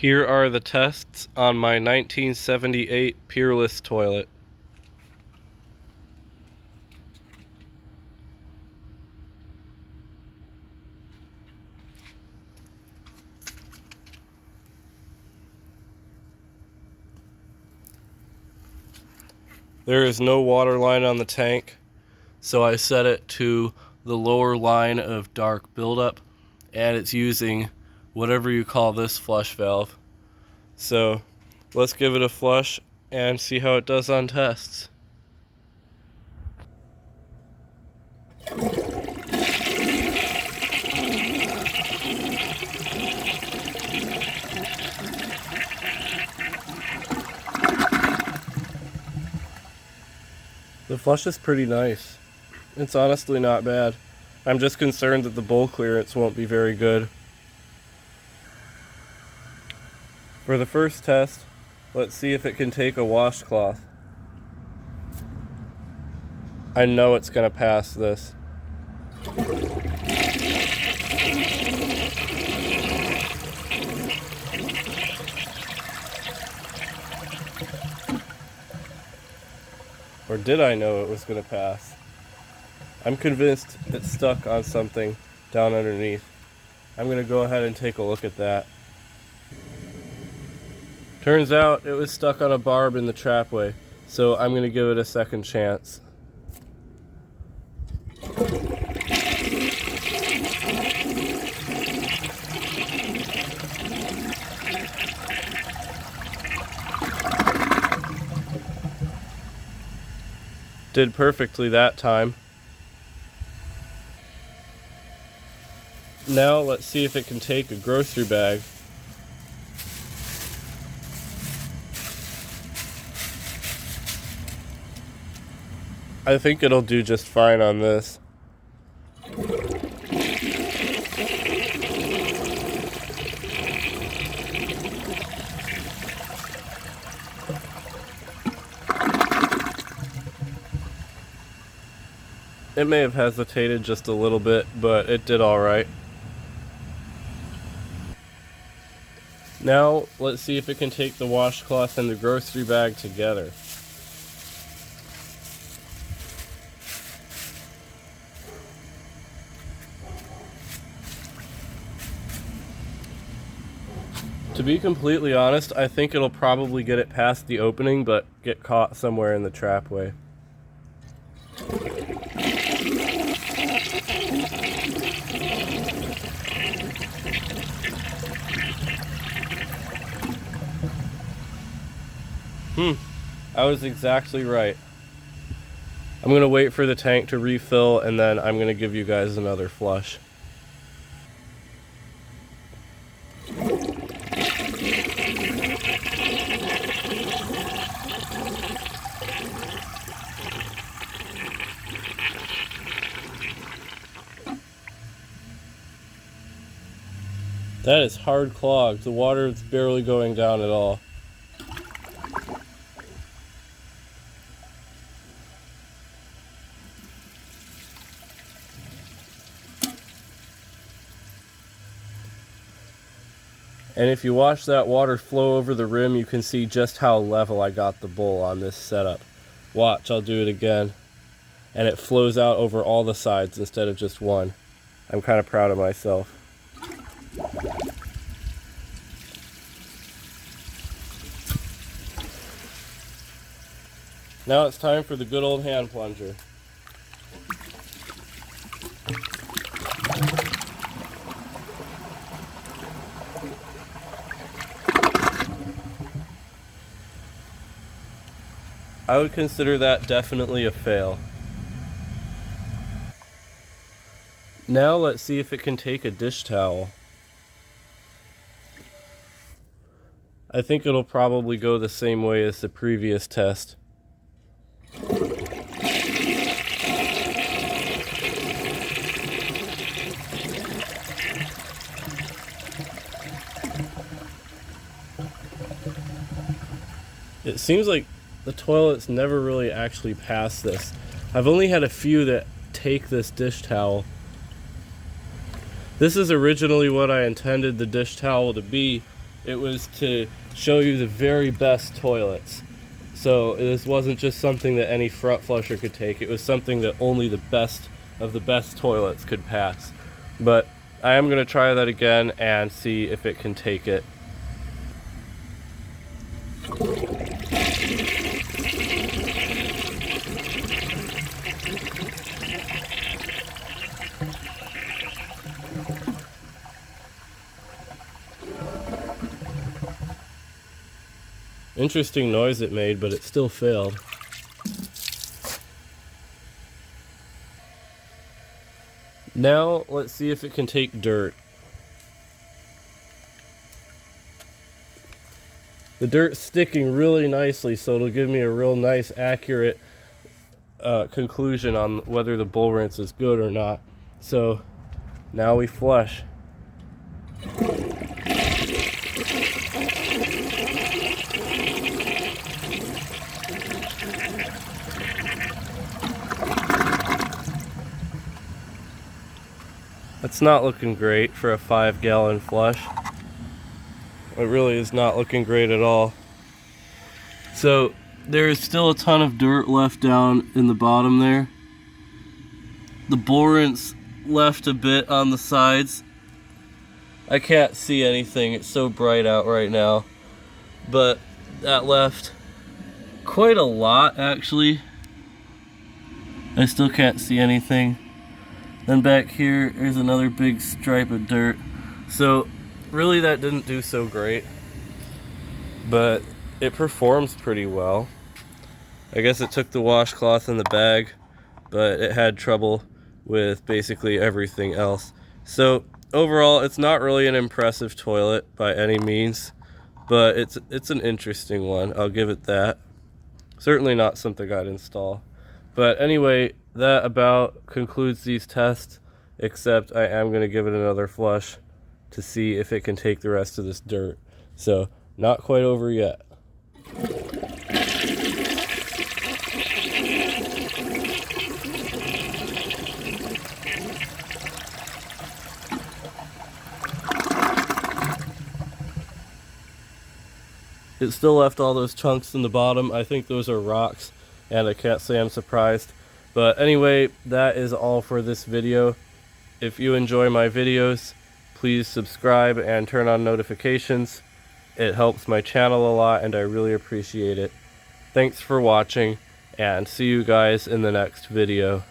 Here are the tests on my 1978 Peerless toilet. There is no water line on the tank, so I set it to the lower line of dark buildup, and it's using whatever you call this flush valve. So let's give it a flush and see how it does on tests. The flush is pretty nice. It's honestly not bad. I'm just concerned that the bowl clearance won't be very good. For the first test, let's see if it can take a washcloth. I know it's going to pass this. Or did I know it was going to pass? I'm convinced it's stuck on something down underneath. I'm going to go ahead and take a look at that. Turns out it was stuck on a barb in the trapway, so I'm going to give it a second chance. Did perfectly that time. Now let's see if it can take a grocery bag. I think it'll do just fine on this. It may have hesitated just a little bit, but it did all right. Now, let's see if it can take the washcloth and the grocery bag together. To be completely honest, I think it'll probably get it past the opening, but get caught somewhere in the trapway. I was exactly right. I'm going to wait for the tank to refill, and then I'm going to give you guys another flush. That is hard clogged. The water is barely going down at all. And if you watch that water flow over the rim, you can see just how level I got the bowl on this setup. Watch, I'll do it again. And it flows out over all the sides instead of just one. I'm kind of proud of myself. Now it's time for the good old hand plunger. I would consider that definitely a fail. Now let's see if it can take a dish towel. I think it'll probably go the same way as the previous test. It seems like the toilets never really actually pass this. I've only had a few that take this dish towel. This is originally what I intended the dish towel to be, It was to show you the very best toilets. So this wasn't just something that any front flusher could take. It was something that only the best of the best toilets could pass. But I am going to try that again and see if it can take it. Interesting noise it made, but it still failed. Now let's see if it can take dirt. The dirt's sticking really nicely, so it'll give me a real nice, accurate conclusion on whether the bull rinse is good or not. So now we flush. It's not looking great for a 5-gallon flush. It really is not looking great at all. So there is still a ton of dirt left down in the bottom there. The bull rinse left a bit on the sides. I can't see anything, it's so bright out right now. But that left quite a lot actually. I still can't see anything. Then back here, there's another big stripe of dirt. So really that didn't do so great, but it performs pretty well. I guess it took the washcloth in the bag, but it had trouble with basically everything else. So overall, it's not really an impressive toilet by any means, but it's an interesting one. I'll give it that. Certainly not something I'd install. But anyway, that about concludes these tests, except I am going to give it another flush to see if it can take the rest of this dirt. So, not quite over yet. It still left all those chunks in the bottom. I think those are rocks, and I can't say I'm surprised. But anyway, that is all for this video. If you enjoy my videos, please subscribe and turn on notifications. It helps my channel a lot, and I really appreciate it. Thanks for watching, and see you guys in the next video.